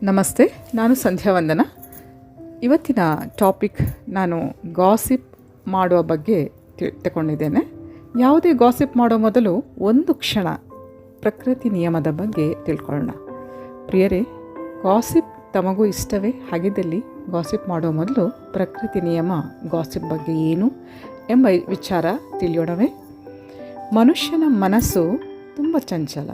ನಮಸ್ತೆ, ನಾನು ಸಂಧ್ಯಾ ವಂದನ. ಇವತ್ತಿನ ಟಾಪಿಕ್ ನಾನು ಗಾಸಿಪ್ ಮಾಡುವ ಬಗ್ಗೆ ತಗೊಂಡಿದ್ದೇನೆ. ಯಾವುದೇ ಗಾಸಿಪ್ ಮಾಡೋ ಮೊದಲು ಒಂದು ಕ್ಷಣ ಪ್ರಕೃತಿ ನಿಯಮದ ಬಗ್ಗೆ ತಿಳ್ಕೊಳ್ಳೋಣ. ಪ್ರಿಯರೇ, ಗಾಸಿಪ್ ತಮಗೂ ಇಷ್ಟವೇ? ಹಾಗಿದ್ದಲ್ಲಿ ಗಾಸಿಪ್ ಮಾಡೋ ಮೊದಲು ಪ್ರಕೃತಿ ನಿಯಮ ಗಾಸಿಪ್ ಬಗ್ಗೆ ಏನು ಎಂಬ ವಿಚಾರ ತಿಳಿಯೋಣವೇ? ಮನುಷ್ಯನ ಮನಸ್ಸು ತುಂಬ ಚಂಚಲ.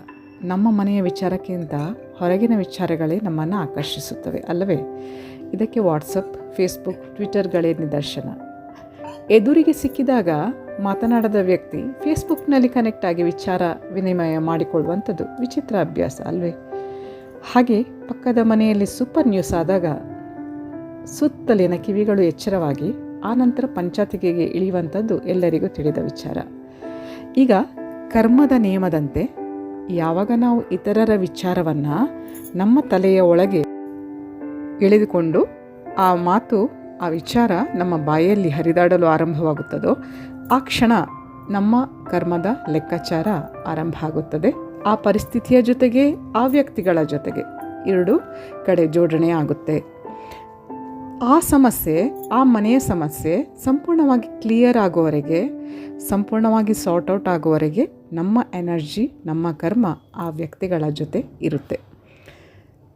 ನಮ್ಮ ಮನೆಯ ವಿಚಾರಕ್ಕಿಂತ ಹೊರಗಿನ ವಿಚಾರಗಳೇ ನಮ್ಮನ್ನು ಆಕರ್ಷಿಸುತ್ತವೆ ಅಲ್ಲವೇ? ಇದಕ್ಕೆ ವಾಟ್ಸಪ್, ಫೇಸ್ಬುಕ್, ಟ್ವಿಟರ್ಗಳೇ ನಿದರ್ಶನ. ಎದುರಿಗೆ ಸಿಕ್ಕಿದಾಗ ಮಾತನಾಡದ ವ್ಯಕ್ತಿ ಫೇಸ್ಬುಕ್ನಲ್ಲಿ ಕನೆಕ್ಟ್ ಆಗಿ ವಿಚಾರ ವಿನಿಮಯ ಮಾಡಿಕೊಳ್ಳುವಂಥದ್ದು ವಿಚಿತ್ರ ಅಭ್ಯಾಸ ಅಲ್ವೇ? ಹಾಗೆ ಪಕ್ಕದ ಮನೆಯಲ್ಲಿ ಸೂಪರ್ ನ್ಯೂಸ್ ಆದಾಗ ಸುತ್ತಲಿನ ಕಿವಿಗಳು ಎಚ್ಚರವಾಗಿ ಆನಂತರ ಪಂಚಾಯತಿಗೆ ಇಳಿಯುವಂಥದ್ದು ಎಲ್ಲರಿಗೂ ತಿಳಿದ ವಿಚಾರ. ಈಗ ಕರ್ಮದ ನಿಯಮದಂತೆ ಯಾವಾಗ ನಾವು ಇತರರ ವಿಚಾರವನ್ನು ನಮ್ಮ ತಲೆಯ ಒಳಗೆ ಎಳೆದುಕೊಂಡು ಆ ಮಾತು, ಆ ವಿಚಾರ ನಮ್ಮ ಬಾಯಲ್ಲಿ ಹರಿದಾಡಲು ಆರಂಭವಾಗುತ್ತದೋ ಆ ಕ್ಷಣ ನಮ್ಮ ಕರ್ಮದ ಲೆಕ್ಕಾಚಾರ ಆರಂಭ ಆಗುತ್ತದೆ. ಆ ಪರಿಸ್ಥಿತಿಯ ಜೊತೆಗೆ ಆ ವ್ಯಕ್ತಿಗಳ ಜೊತೆಗೆ ಎರಡು ಕಡೆ ಜೋಡಣೆ ಆಗುತ್ತೆ. ಆ ಸಮಸ್ಯೆ, ಆ ಮನೆಯ ಸಮಸ್ಯೆ ಸಂಪೂರ್ಣವಾಗಿ ಕ್ಲಿಯರ್ ಆಗುವವರೆಗೆ, ಸಂಪೂರ್ಣವಾಗಿ ಸಾರ್ಟ್ ಔಟ್ ಆಗುವವರೆಗೆ ನಮ್ಮ ಎನರ್ಜಿ, ನಮ್ಮ ಕರ್ಮ ಆ ವ್ಯಕ್ತಿಗಳ ಜೊತೆ ಇರುತ್ತೆ.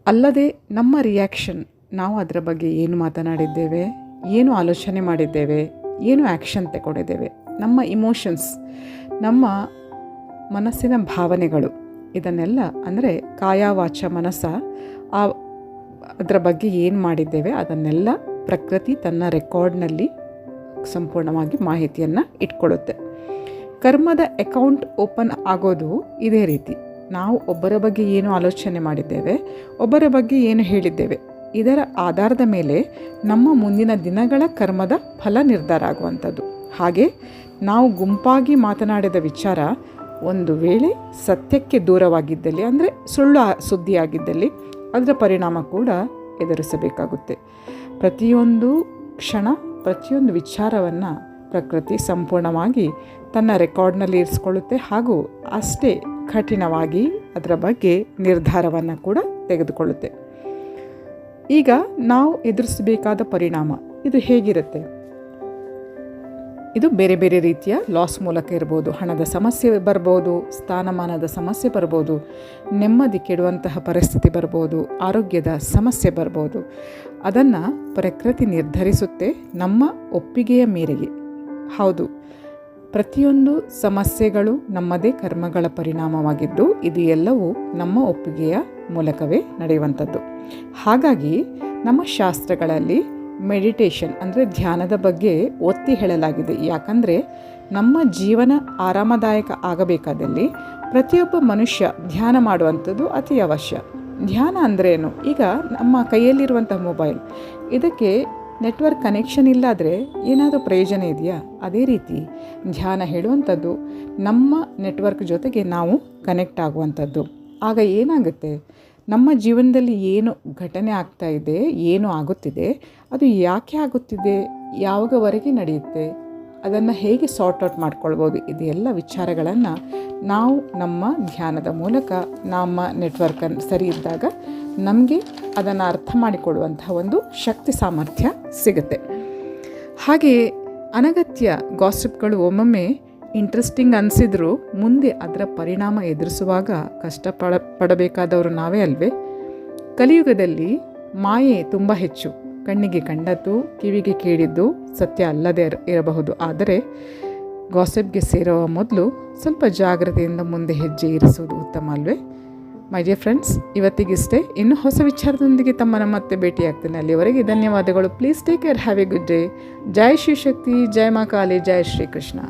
ಅಲ್ಲದೆ ನಮ್ಮ ರಿಯಾಕ್ಷನ್, ನಾವು ಅದರ ಬಗ್ಗೆ ಏನು ಮಾತನಾಡಿದ್ದೇವೆ, ಏನು ಆಲೋಚನೆ ಮಾಡಿದ್ದೇವೆ, ಏನು ಆ್ಯಕ್ಷನ್ ತಗೊಂಡಿದ್ದೇವೆ, ನಮ್ಮ ಇಮೋಷನ್ಸ್, ನಮ್ಮ ಮನಸ್ಸಿನ ಭಾವನೆಗಳು, ಇದನ್ನೆಲ್ಲ ಅಂದರೆ ಕಾಯ ವಾಚ ಮನಸ್ಸ ಅದರ ಬಗ್ಗೆ ಏನು ಮಾಡಿದ್ದೇವೆ ಅದನ್ನೆಲ್ಲ ಪ್ರಕೃತಿ ತನ್ನ ರೆಕಾರ್ಡ್ನಲ್ಲಿ ಸಂಪೂರ್ಣವಾಗಿ ಮಾಹಿತಿಯನ್ನು ಇಟ್ಕೊಳ್ಳುತ್ತೆ. ಕರ್ಮದ ಅಕೌಂಟ್ ಓಪನ್ ಆಗೋದು ಇದೇ ರೀತಿ. ನಾವು ಒಬ್ಬರ ಬಗ್ಗೆ ಏನು ಆಲೋಚನೆ ಮಾಡಿದ್ದೇವೆ, ಒಬ್ಬರ ಬಗ್ಗೆ ಏನು ಹೇಳಿದ್ದೇವೆ, ಇದರ ಆಧಾರದ ಮೇಲೆ ನಮ್ಮ ಮುಂದಿನ ದಿನಗಳ ಕರ್ಮದ ಫಲ ನಿರ್ಧಾರ ಆಗುವಂಥದ್ದು. ಹಾಗೆ ನಾವು ಗುಂಪಾಗಿ ಮಾತನಾಡಿದ ವಿಚಾರ ಒಂದು ವೇಳೆ ಸತ್ಯಕ್ಕೆ ದೂರವಾಗಿದ್ದಲ್ಲಿ, ಅಂದರೆ ಸುಳ್ಳು ಸುದ್ದಿಯಾಗಿದ್ದಲ್ಲಿ ಅದರ ಪರಿಣಾಮ ಕೂಡ ಎದುರಿಸಬೇಕಾಗುತ್ತೆ. ಪ್ರತಿಯೊಂದು ಕ್ಷಣ, ಪ್ರತಿಯೊಂದು ವಿಚಾರವನ್ನು ಪ್ರಕೃತಿ ಸಂಪೂರ್ಣವಾಗಿ ತನ್ನ ರೆಕಾರ್ಡ್ನಲ್ಲಿ ಇರಿಸ್ಕೊಳ್ಳುತ್ತೆ ಹಾಗೂ ಅಷ್ಟೇ ಕಠಿಣವಾಗಿ ಅದರ ಬಗ್ಗೆ ನಿರ್ಧಾರವನ್ನು ಕೂಡ ತೆಗೆದುಕೊಳ್ಳುತ್ತೆ. ಈಗ ನಾವು ಎದುರಿಸಬೇಕಾದ ಪರಿಣಾಮ ಇದು ಹೇಗಿರುತ್ತೆ? ಇದು ಬೇರೆ ಬೇರೆ ರೀತಿಯ ಲಾಸ್ ಮೂಲಕ ಇರ್ಬೋದು, ಹಣದ ಸಮಸ್ಯೆ ಬರ್ಬೋದು, ಸ್ಥಾನಮಾನದ ಸಮಸ್ಯೆ ಬರ್ಬೋದು, ನೆಮ್ಮದಿ ಕೆಡುವಂತಹ ಪರಿಸ್ಥಿತಿ ಬರ್ಬೋದು, ಆರೋಗ್ಯದ ಸಮಸ್ಯೆ ಬರ್ಬೋದು. ಅದನ್ನು ಪ್ರಕೃತಿ ನಿರ್ಧರಿಸುತ್ತೆ ನಮ್ಮ ಒಪ್ಪಿಗೆಯ ಮೇರೆಗೆ. ಹೌದು, ಪ್ರತಿಯೊಂದು ಸಮಸ್ಯೆಗಳು ನಮ್ಮದೇ ಕರ್ಮಗಳ ಪರಿಣಾಮವಾಗಿದ್ದು ಇದು ಎಲ್ಲವೂ ನಮ್ಮ ಒಪ್ಪಿಗೆಯ ಮೂಲಕವೇ ನಡೆಯುವಂಥದ್ದು. ಹಾಗಾಗಿ ನಮ್ಮ ಶಾಸ್ತ್ರಗಳಲ್ಲಿ ಮೆಡಿಟೇಷನ್ ಅಂದರೆ ಧ್ಯಾನದ ಬಗ್ಗೆ ಒತ್ತಿ ಹೇಳಲಾಗಿದೆ. ಯಾಕಂದರೆ ನಮ್ಮ ಜೀವನ ಆರಾಮದಾಯಕ ಆಗಬೇಕಾದಲ್ಲಿ ಪ್ರತಿಯೊಬ್ಬ ಮನುಷ್ಯ ಧ್ಯಾನ ಮಾಡುವಂಥದ್ದು ಅತಿ ಅವಶ್ಯ. ಧ್ಯಾನ ಅಂದ್ರೇನು? ಈಗ ನಮ್ಮ ಕೈಯಲ್ಲಿರುವಂಥ ಮೊಬೈಲ್, ಇದಕ್ಕೆ ನೆಟ್ವರ್ಕ್ ಕನೆಕ್ಷನ್ ಇಲ್ಲಾದರೆ ಏನಾದರೂ ಪ್ರಯೋಜನ ಇದೆಯಾ? ಅದೇ ರೀತಿ ಧ್ಯಾನ ಹೇಳುವಂಥದ್ದು ನಮ್ಮ ನೆಟ್ವರ್ಕ್ ಜೊತೆಗೆ ನಾವು ಕನೆಕ್ಟ್ ಆಗುವಂಥದ್ದು. ಆಗ ಏನಾಗುತ್ತೆ, ನಮ್ಮ ಜೀವನದಲ್ಲಿ ಏನು ಘಟನೆ ಆಗ್ತಾ ಇದೆ, ಏನು ಆಗುತ್ತಿದೆ, ಅದು ಯಾಕೆ ಆಗುತ್ತಿದೆ, ಯಾವಾಗವರೆಗೆ ನಡೆಯುತ್ತೆ, ಅದನ್ನು ಹೇಗೆ ಸಾರ್ಟ್ ಔಟ್ ಮಾಡ್ಕೊಳ್ಬೋದು, ಇದೆಲ್ಲ ವಿಚಾರಗಳನ್ನು ನಾವು ನಮ್ಮ ಧ್ಯಾನದ ಮೂಲಕ ನಮ್ಮ ನೆಟ್ವರ್ಕನ್ನು ಸರಿ ಇದ್ದಾಗ ನಮಗೆ ಅದನ್ನು ಅರ್ಥ ಮಾಡಿಕೊಳ್ಳುವಂತಹ ಒಂದು ಶಕ್ತಿ ಸಾಮರ್ಥ್ಯ ಸಿಗುತ್ತೆ. ಹಾಗೆಯೇ ಅನಗತ್ಯ ಗಾಸಿಪ್ಗಳು ಒಮ್ಮೊಮ್ಮೆ ಇಂಟ್ರೆಸ್ಟಿಂಗ್ ಅನಿಸಿದರೂ ಮುಂದೆ ಅದರ ಪರಿಣಾಮ ಎದುರಿಸುವಾಗ ಕಷ್ಟಪಡಬೇಕಾದವರು ನಾವೇ ಅಲ್ವೇ? ಕಲಿಯುಗದಲ್ಲಿ ಮಾಯೆ ತುಂಬ ಹೆಚ್ಚು. ಕಣ್ಣಿಗೆ ಕಂಡದ್ದು, ಕಿವಿಗೆ ಕೇಳಿದ್ದು ಸತ್ಯ ಅಲ್ಲದೇ ಇರಬಹುದು. ಆದರೆ ಗಾಸಿಪ್ಗೆ ಸೇರುವ ಮೊದಲು ಸ್ವಲ್ಪ ಜಾಗ್ರತೆಯಿಂದ ಮುಂದೆ ಹೆಜ್ಜೆ ಇರಿಸುವುದು ಉತ್ತಮ ಅಲ್ವೇ? ಮೈ ಡಿಯರ್ ಫ್ರೆಂಡ್ಸ್, ಇವತ್ತಿಗಿಷ್ಟೇ. ಇನ್ನು ಹೊಸ ವಿಚಾರದೊಂದಿಗೆ ತಮ್ಮನ್ನು ಮತ್ತೆ ಭೇಟಿಯಾಗ್ತೇನೆ. ಅಲ್ಲಿವರೆಗೆ ಧನ್ಯವಾದಗಳು. Please take care. Have a good day. ಜೈ ಶಿವಶಕ್ತಿ, ಜೈ ಮಾ ಕಾಳಿ, ಜೈ ಶ್ರೀಕೃಷ್ಣ.